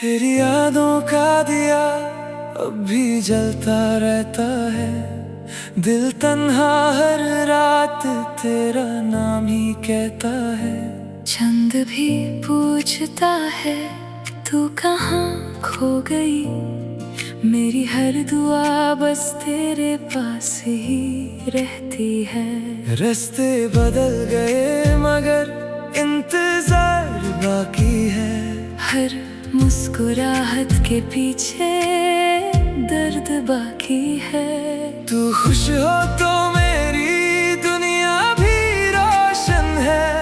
तेरी यादों का दिया अब भी जलता रहता है। दिल तन्हा हर रात तेरा नाम ही कहता है। चंद भी पूछता है तू कहाँ खो गई। मेरी हर दुआ बस तेरे पास ही रहती है। रास्ते बदल गए मगर इंतजार बाकी है। हर मुस्कुराहट के पीछे दर्द बाकी है। तू खुश हो तो मेरी दुनिया भी रोशन है।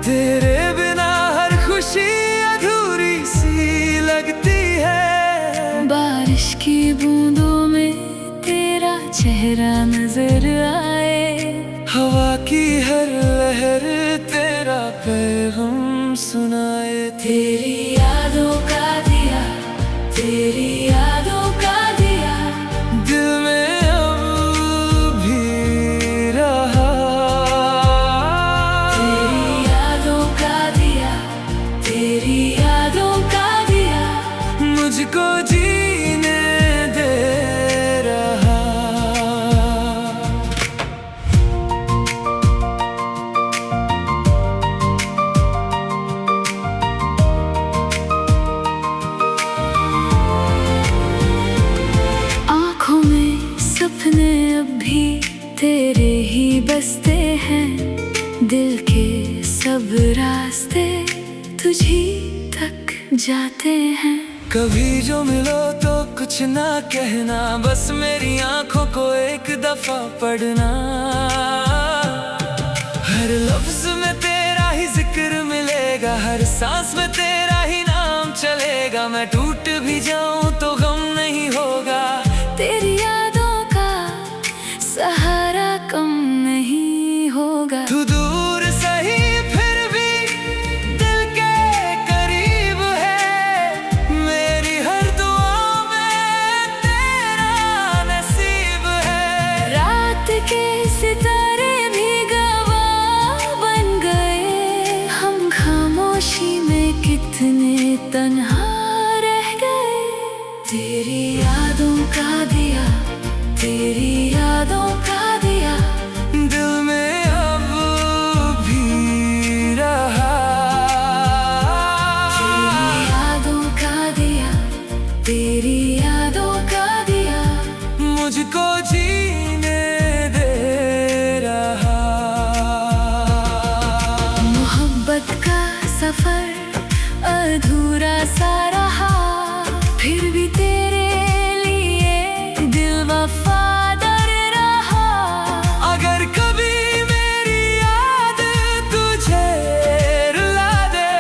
तेरे बिना हर खुशी अधूरी सी लगती है। बारिश की बूंदों में तेरा चेहरा नजर आए। हवा की हर लहर तेरा पैगाम सुनाए। तेरी यादों का दिया, तेरी यादों का दिया दिल में अब भी रहा। तेरी यादों का दिया, तेरी यादों का दिया मुझको जीने दे रहा। आँखों में सपने अब भी तेरे ही बसते हैं। दिल के सब रास्ते तुझी तक जाते हैं। कभी जो मिलो तो कुछ ना कहना, बस मेरी आंखों को एक दफा पढ़ना। हर लफ्ज में तेरा ही जिक्र मिलेगा, हर सांस में तेरा ही नाम चलेगा। मैं टूट भी जाऊं तो गम नहीं होगा। तेरी यादों का सहारा कम नहीं होगा। तू दूर सही फिर भी दिल के करीब है। मेरी हर दुआ में तेरा नसीब है। रात के सितारे भी गवाह बन गए। हम खामोशी में कितने तन्हा रह गए। तेरी यादों का दिया, तेरी यादों का दिया दिल में अब भी रहा। तेरी यादों का दिया, तेरी यादों का दिया मुझको जीने दे रहा। मोहब्बत का सफर अधूरा सा रहा। फिर भी तेरे लिए दिल वफादार रहा। अगर कभी मेरी याद तुझे रुला दे,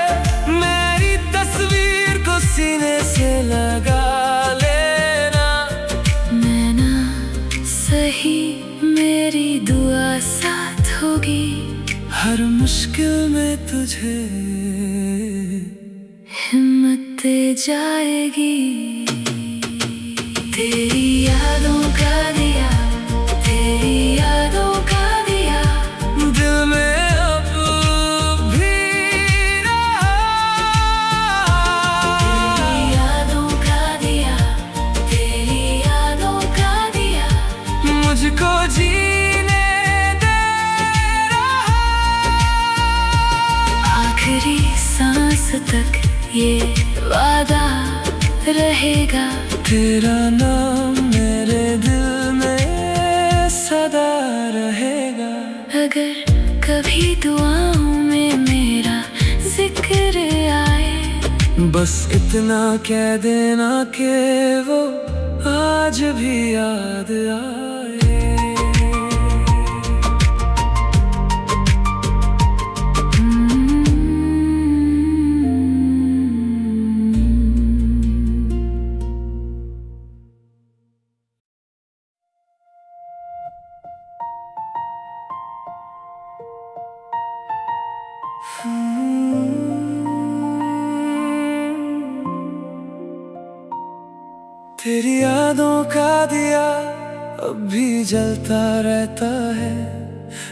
मेरी तस्वीर को सीने से लगा लेना। मैं ना सही मेरी दुआ साथ होगी। हर मुश्किल में तुझे हिम्मत दे जाएगी। तेरी यादों का दिया, तेरी यादों का दिया दिल में अब भी रहा। तेरी यादों का दिया, तेरी यादों का दिया मुझको जीने दे रहा। आखिरी सांस तक ये वादा रहेगा। तेरा नाम मेरे दिल में सदा रहेगा। अगर कभी दुआओं में मेरा जिक्र आए, बस इतना कह देना कि वो आज भी याद आए। तेरी यादों का दिया अब भी जलता रहता है।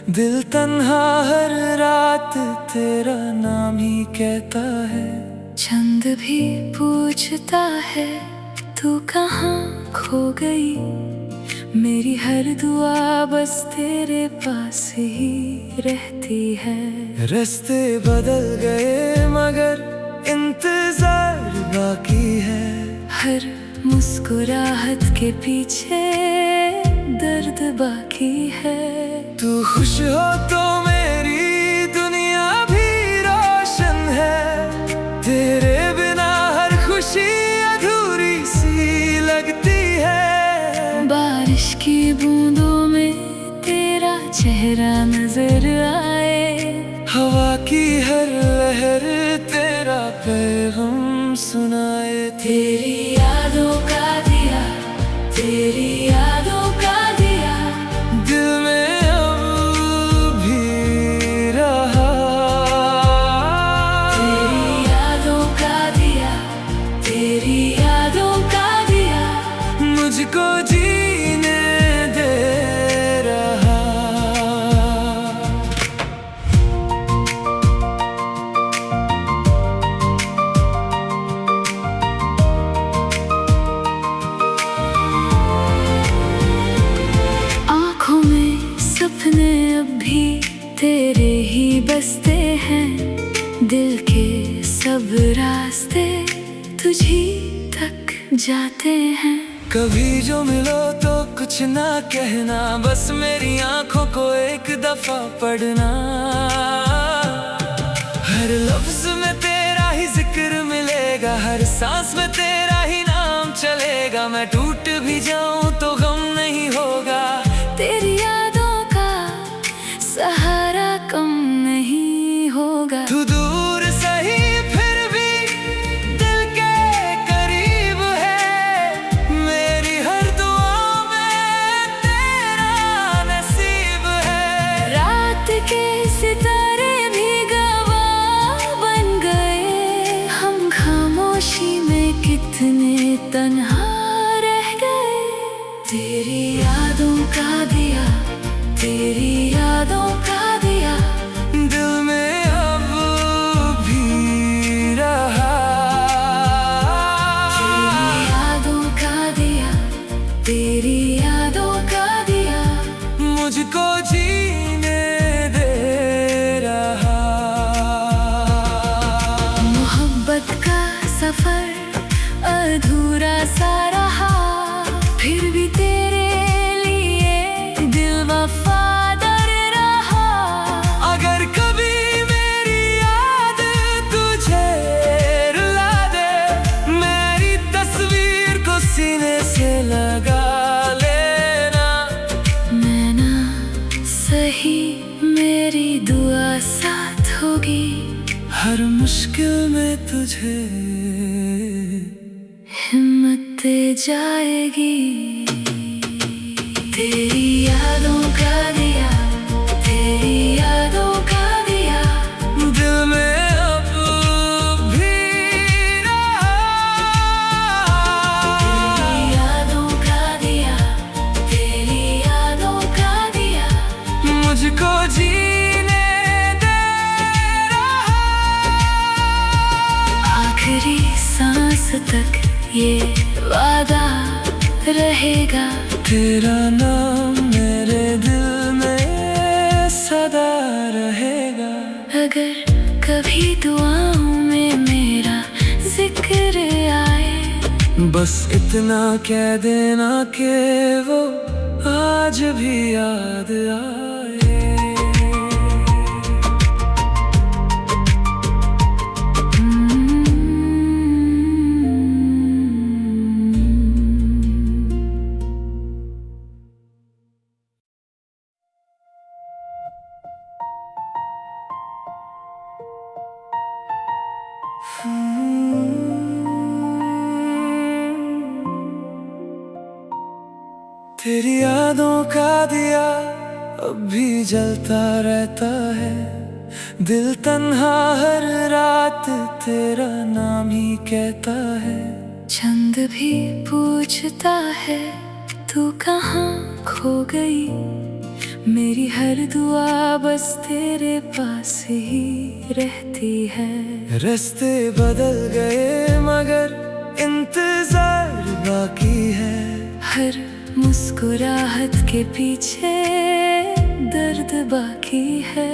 दिल तन्हा हर रात तेरा नाम ही कहता है। चंद भी पूछता है तू कहाँ खो गई, मेरी हर दुआ बस तेरे पास ही रहती है। रास्ते बदल गए मगर इंतजार बाकी है, हर मुस्कुराहट के पीछे दर्द बाकी है। तू खुश हो तो मेरी दुनिया भी रोशन है, तेरे बिना हर खुशी अधूरी सी लगती है। बारिश की बूंदों में तेरा चेहरा नजर आए, हवा की हर लहर तेरा पैगाम सुनाए। तेरी यादों का दिया, तेरी यादों का दिया, दिल में अब भी रहा। तेरी यादों का दिया, तेरी यादों का दिया, मुझको जीने दे रहा। आँखों में सपने अब भी तेरे ही बसते हैं, दिल के सब रास्ते तुझी तक जाते हैं। कभी जो मिलो तो कुछ ना कहना, बस मेरी आंखों को एक दफा पढ़ना। हर लफ्ज में तेरा ही जिक्र मिलेगा, हर सांस में तेरा ही नाम चलेगा। मैं टूट भी जाऊं तो गम नहीं होगा, तेरी यादों का सहारा कम नहीं होगा। तू दूर सही फिर भी दिल के करीब है, मेरी हर दुआ में तेरा नसीब है। रात के सितारे भी गवाह बन गए, हम खामोशी में कितने तन्हा रह गए। तेरी यादों का दिया, तेरी यादों का दिया, दिल में अब भी रहा। तेरी यादों का दिया, तेरी यादों का दिया, मुझको जीने दे रहा। मोहब्बत का सफर अधूरा सा रहा, फिर भी तेरे लिए दिल वफादार रहा। अगर कभी मेरी याद तुझे रुला दे, मेरी तस्वीर को सीने से लगा लेना। मैं ना सही, मेरी दुआ साथ होगी, हर मुश्किल में तुझे हिम्मत दे जाएगी। तेरी यादों का दिया, तेरी यादों का दिया, दिल में अब भी रहा। तेरी यादों का दिया, तेरी यादों का दिया, मुझको जीने दे रहा। आखिरी सांस तक ये वादा रहेगा, तेरा नाम मेरे दिल में सदा रहेगा। अगर कभी दुआओं में मेरा जिक्र आए, बस इतना कह देना कि वो आज भी याद आए। तेरी यादों का दिया अब भी जलता रहता है, दिल तन्हा हर रात तेरा नाम ही कहता है। चंद भी पूछता है तू कहाँ खो गई, मेरी हर दुआ बस तेरे पास ही रहती है। रास्ते बदल गए मगर इंतजार बाकी है। हर मुस्कुराहट के पीछे दर्द बाकी है।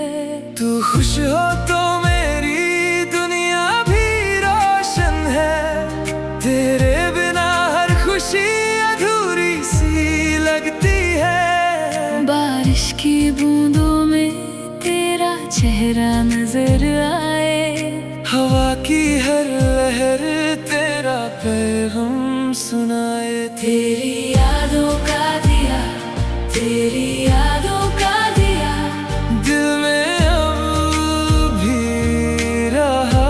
तू खुश हो तो मेरी दुनिया भी रोशन है। तेरे बिना हर खुशी अधूरी सी लगती है। बारिश की बूंदों में तेरा चेहरा नजर आए। हवा की हर लहर तेरा पैगाम सुनाए। तेरी यादों का दिया, तेरी यादों का दिया, दिल में अब भी रहा।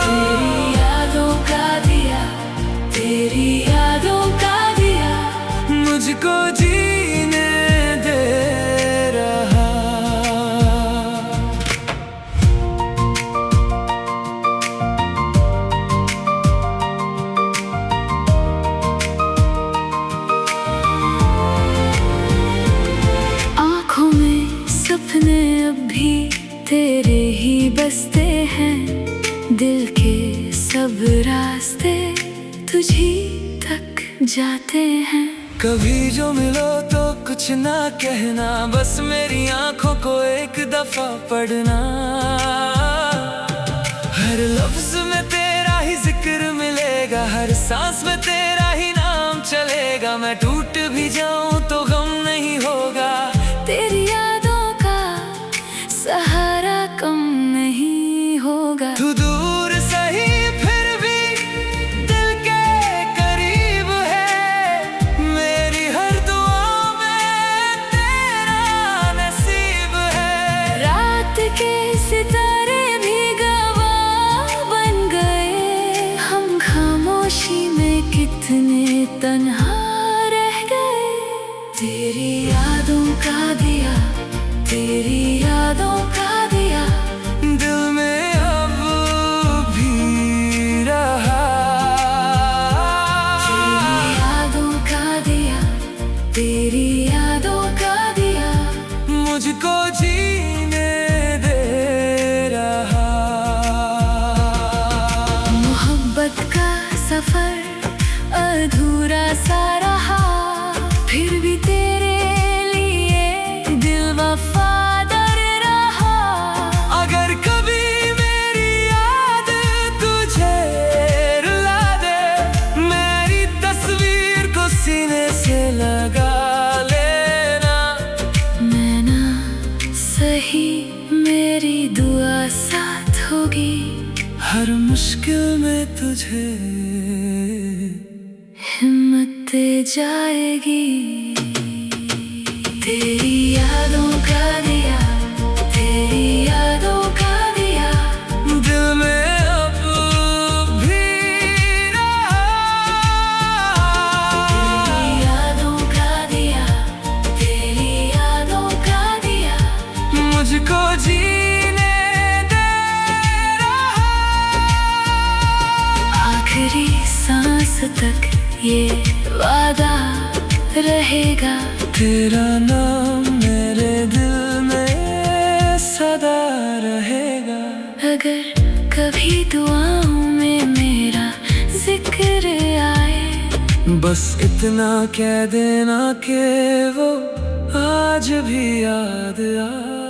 तेरी यादों का दिया, तेरी यादों का दिया, मुझको जीने दे रहा। आँखों में सपने अब भी तेरे ही बसते हैं। दिल के सब रास्ते तुझी तक जाते हैं। कभी जो मिलो तो कुछ ना कहना, बस मेरी आंखों को एक दफा पढ़ना। हर लफ्ज में तेरा ही जिक्र मिलेगा, हर सांस में तेरा ही नाम चलेगा। मैं टूट भी जाऊं तो गम नहीं होगा। तेरी यादों का सहारा कम नहीं होगा। तू दूर सही फिर भी दिल के करीब है। मेरी हर दुआ में तेरा नसीब है। रात के सितारे भी गवाह बन गए। हम खामोशी में कितने तन्हा रह गए। तेरी यादों का दिया, तेरी यादों का दिया, दिल में अब भी रहा। तेरी यादों का दिया, तेरी यादों का दिया, मुझको जीने दे रहा। मोहब्बत का सफर अधूरा सा रहा। फिर भी तेरे लिए दिल वफादार रहा। अगर कभी मेरी याद तुझे रुला दे, मेरी तस्वीर को सीने से लगा लेना। मैं ना सही, मेरी दुआ साथ होगी। हर मुश्किल में तुझे हिम्मत दे जाएगी। तेरी यादों का दिया, तेरी यादों का दिया, दिल में अब भी रहा। तेरी यादों का दिया, तेरी यादों का दिया, मुझको जीने दे रहा। आखिरी सांस तक ये वादा रहेगा। तेरा नाम मेरे दिल में सदा रहेगा। अगर कभी दुआओं में मेरा जिक्र आए, बस इतना कह देना कि वो आज भी याद आए।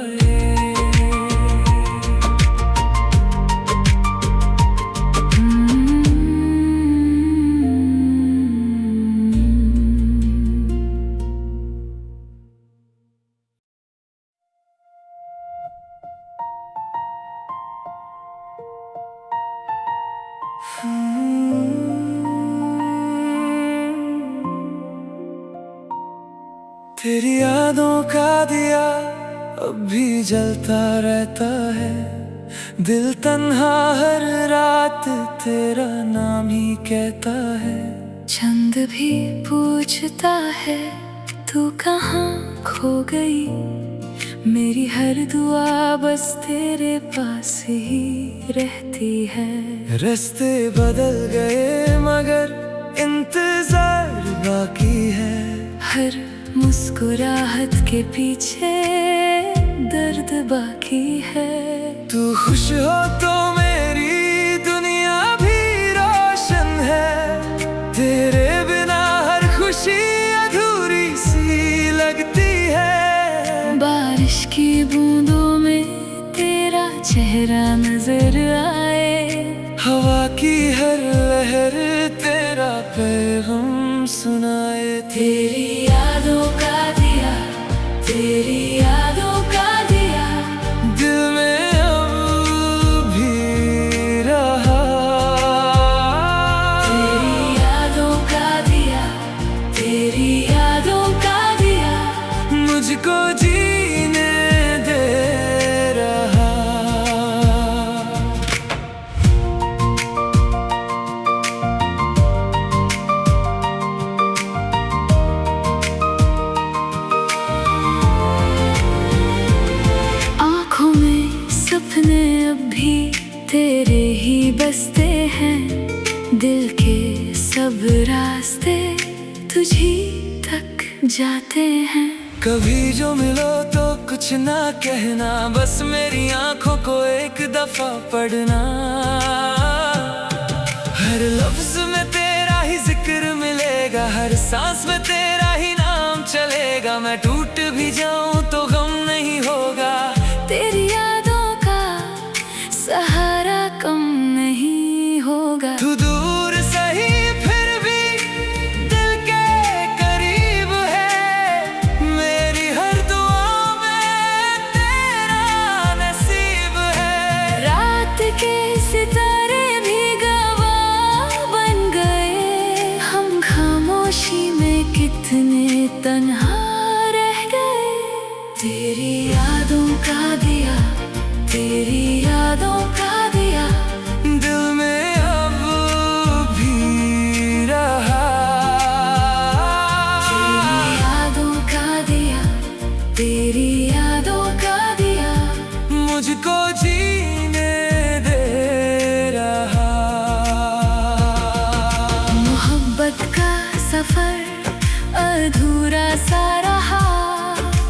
तेरी यादों का दिया अब भी जलता रहता है। दिल तन्हा हर रात तेरा नाम ही कहता है। चंद भी पूछता है तू कहाँ खो गई। मेरी हर दुआ बस तेरे पास ही रहती है। रास्ते बदल गए मगर इंतजार बाकी है। हर मुस्कुराहट मुस्कुराहट के पीछे दर्द बाकी है। तू खुश हो तो मेरी दुनिया भी रोशन है। तेरे बिना हर खुशी अधूरी सी लगती है। बारिश की बूंदों में तेरा चेहरा नजर आए, हवा की हर लहर तेरा पैगाम सुनाए। तेरी यादों का दिया, तेरी यादों का दिया, दिल में अब भी रहा। तेरी यादों का दिया, तेरी यादों का दिया, मुझको जीने दे रहा। आँखों में सपने अब भी तेरे ही बसते हैं। दिल के सब रास्ते तुझी तक जाते हैं। कभी जो मिलो तो कुछ ना कहना, बस मेरी आंखों को एक दफा पढ़ना। हर लफ्ज में तेरा ही जिक्र मिलेगा, हर सांस में तेरा ही नाम चलेगा। मैं टूट भी जाऊं तो गम नहीं होगा। तेरी यादों का सहारा कम नहीं होगा। तू दूर सही फिर भी दिल के करीब है। मेरी हर दुआ में तेरा नसीब है। रात के सितारे भी गवाह बन गए, हम खामोशी में कितने तन्हा रह गए। तेरी यादों का दिया, तेरी यादों का दिया, दिल में अब भी रहा। तेरी यादों का दिया, तेरी यादों का दिया, मुझको जीने दे रहा। मोहब्बत का सफर अधूरा सा रहा,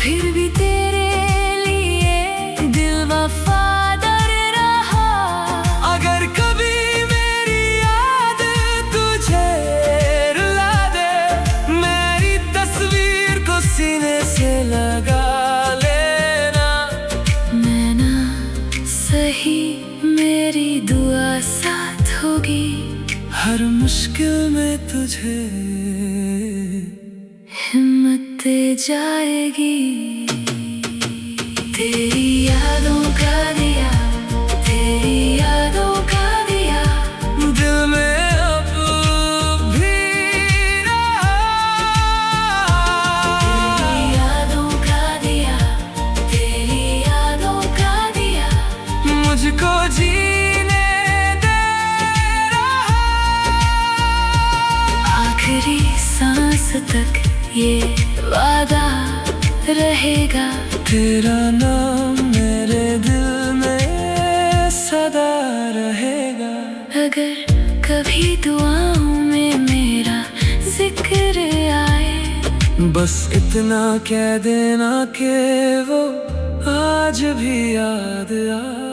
फिर भी तेरे लिए दिल वफादार रहा। अगर कभी मेरी याद तुझे रुला दे, मेरी तस्वीर को सीने से लगा लेना। मैं ना सही, मेरी दुआ साथ होगी। हर मुश्किल में तुझे हिम्मत दे जाएगी। तेरी यादों का दिया, तेरी यादों का दिया, दिल में अब भी रहा। तेरी यादों का दिया, तेरी यादों का दिया, मुझको जीने दे रहा। आखिरी सांस तक ये वादा रहेगा। तेरा नाम मेरे दिल में सदा रहेगा। अगर कभी दुआओं में मेरा जिक्र आए, बस इतना कह देना कि वो आज भी याद आए।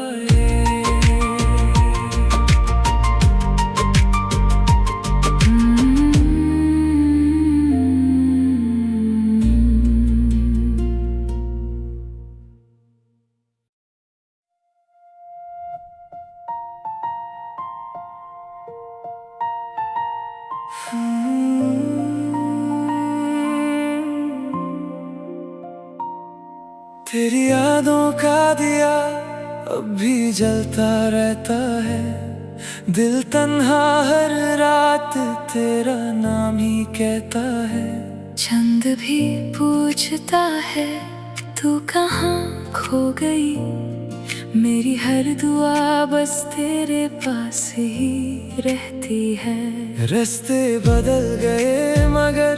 तेरी यादों का दिया अब भी जलता रहता है। दिल तन्हा हर रात तेरा नाम ही कहता है। चंद भी पूछता है तू कहाँ खो गई। मेरी हर दुआ बस तेरे पास ही रहती है। रास्ते बदल गए मगर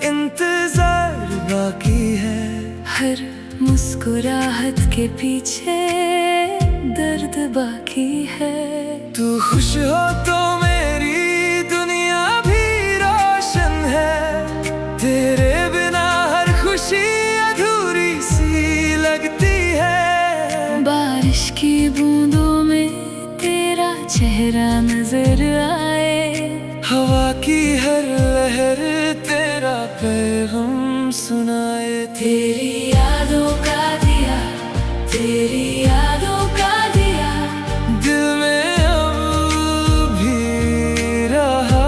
इंतजार बाकी है। हर मुस्कुराहट के पीछे दर्द बाकी है। तू खुश हो तो मेरी दुनिया भी रोशन है। तेरे बिना हर खुशी चेहरा नजर आए। हवा की हर लहर तेरा पैगाम सुनाए। तेरी यादों का दिया, तेरी यादों का दिया, दिल में अब भी रहा।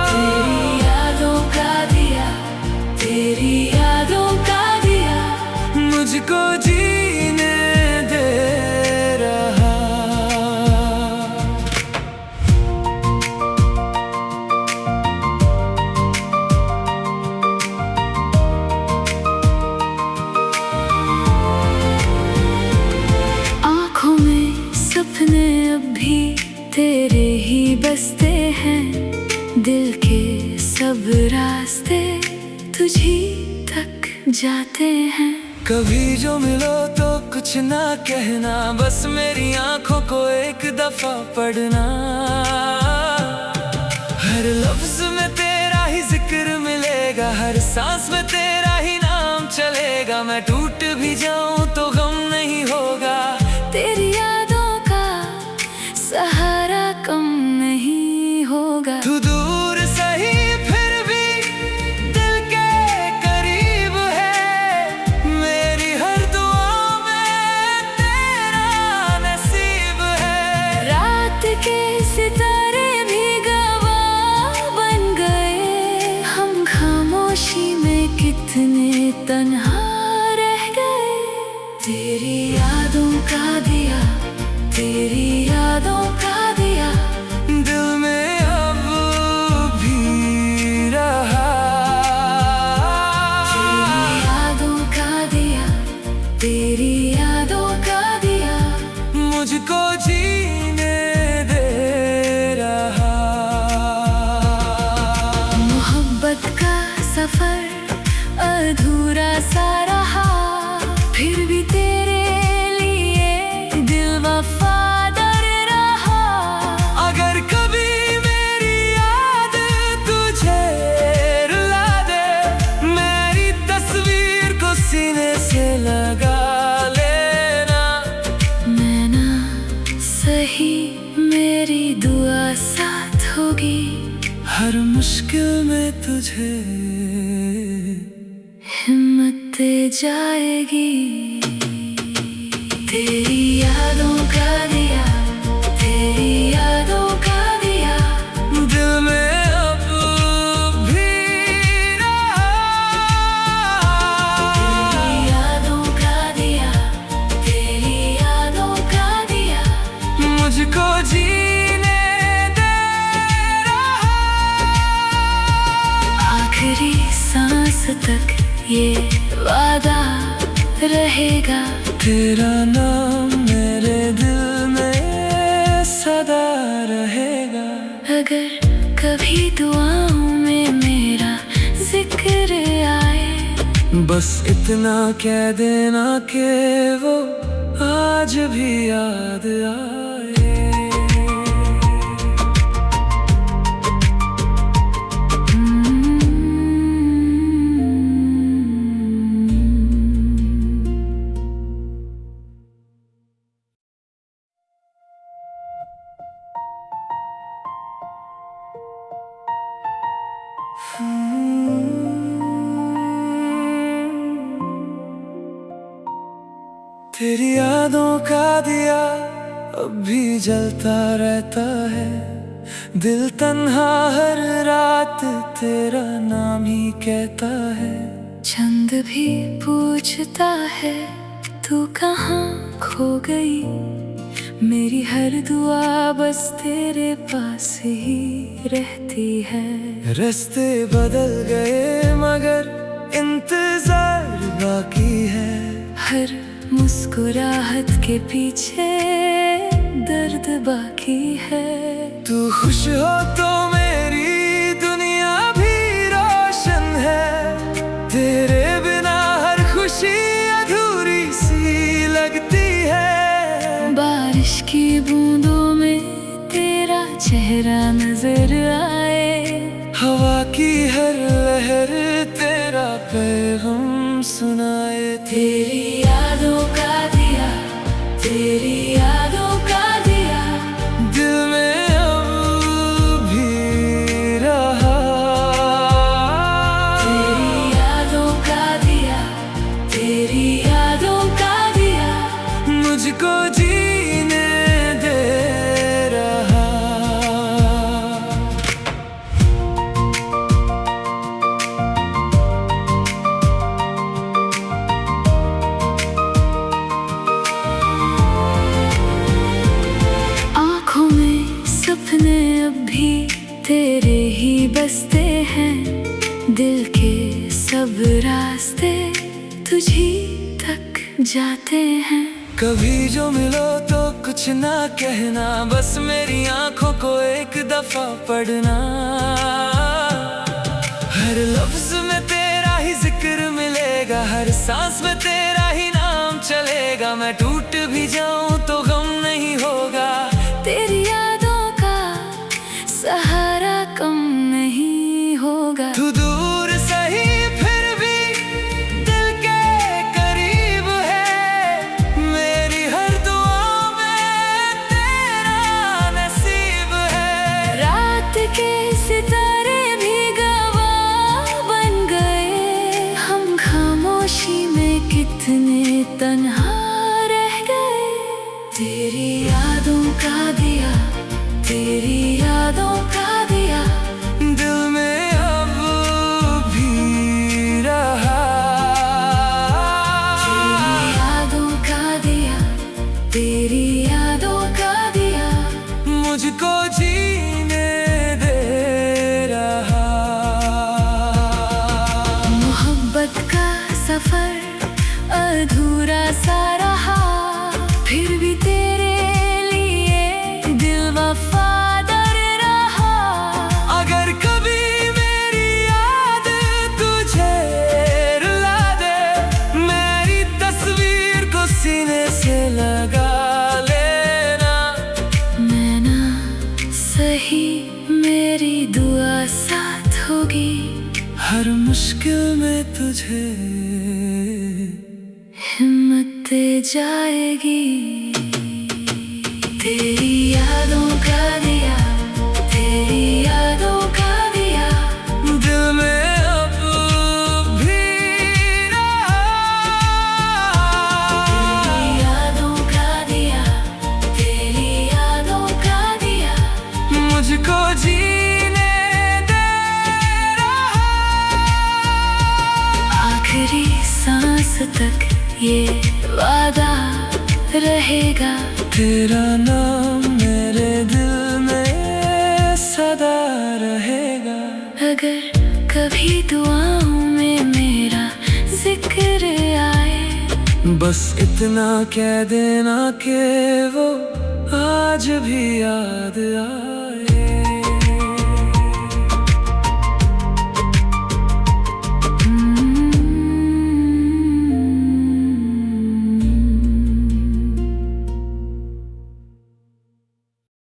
तेरी यादों का दिया, तेरी यादों का दिया, मुझको जीने दे रहा। आँखों में सपने अब भी तेरे ही बसते हैं। दिल के सब रास्ते तुझी तक जाते हैं। कभी जो मिलो तो कुछ ना कहना, बस मेरी आंखों को एक दफा पढ़ना। हर लफ्ज में तेरा ही जिक्र मिलेगा, हर सांस में तेरा ही नाम चलेगा। मैं टूट भी जाऊं तो गम नहीं होगा। तेरी यादों का सहारा कम नहीं होगा। तू दूर सही फिर भी दिल के करीब है। मेरी हर दुआ में तेरा नसीब है। रात के सितारे भी गवाह बन गए। हम खामोशी में कितने तन्हा रह गए। तेरी यादों का दिया, तेरी यादों का दिया, दिल में अब भी रहा। तेरी यादों का दिया, तेरी यादों का दिया, मुझको जीने दे रहा। मोहब्बत का सफर अधूरा सा रहा, फिर भी तेरे लिए दिल वफादार रहा। अगर कभी मेरी याद तुझे रुला दे, मेरी तस्वीर को सीने से लगा लेना। मैं ना सही, मेरी दुआ साथ होगी। हर मुश्किल में तुझे हिम्मत दे जाएगी। तेरी यादों का दिया, तेरी यादों का दिया, दिल में अब भी रहा। तेरी यादों का दिया, तेरी यादों का दिया, मुझको जीने दे रहा। आखिरी सांस तक ये वादा रहेगा। तेरा नाम मेरे दिल में सदा रहेगा। अगर कभी दुआओं में मेरा जिक्र आए, बस इतना कह देना कि वो आज भी याद आए। तेरी यादों का दिया अब भी जलता रहता है। दिल तन्हा हर रात तेरा नाम ही कहता है। चंद भी पूछता है तू कहाँ खो गई। मेरी हर दुआ बस तेरे पास ही रहती है। रास्ते बदल गए मगर इंतजार बाकी है। हर मुस्कुराहट के पीछे दर्द बाकी है। तू खुश हो तो मेरी दुनिया भी रोशन है। तेरे बिना हर खुशी अधूरी सी लगती है। बारिश की बूंदों में तेरा चेहरा नजर आए। हवा की हर लहर तेरा पैगाम सुनाए। तेरी यादों का दिया, तेरी यादों का दिया, बसते हैं दिल के सब रास्ते तुझी तक जाते हैं। कभी जो मिलो तो कुछ ना कहना, बस मेरी आंखों को एक दफा पढ़ना। हर लफ्ज में तेरा ही जिक्र मिलेगा, हर सांस में तेरा ही नाम चलेगा। मैं टूट भी जाऊं तो गम नहीं होगा, तेरी यादों का सहारा कम नहीं होगा। तू दूर सही फिर भी दिल के करीब है, मेरी हर दुआ में तेरा नसीब है। रात के सितारे भी गवाह बन गए, हम खामोशी में कितने तन्हा रह गए। तेरी यादों का दिया, तेरी यादों का दिया दिल में अब भी रहा। तेरी यादों का दिया, तेरी यादों का दिया मुझको जीने दे रहा। मोहब्बत का सफर अधूरा सा रहा, फिर भी तेरे लिए दिल वफादार रहा। अगर कभी मेरी याद तुझे रुला दे, मेरी तस्वीर को सीने से लगा लेना। मैं ना सही मेरी दुआ साथ होगी, हर मुश्किल में तुझे हिम्मत दे जाएगी। तेरी यादों का दिया, तेरी यादों का दिया दिल में अब भी रहा। तेरी यादों का दिया, तेरी यादों का दिया मुझको जीने दे रहा। आखिरी सांस तक ये वादा रहेगा, तेरा नाम मेरे दिल में सदा रहेगा। अगर कभी दुआओं में मेरा जिक्र आए, बस इतना कह देना कि वो आज भी याद आए।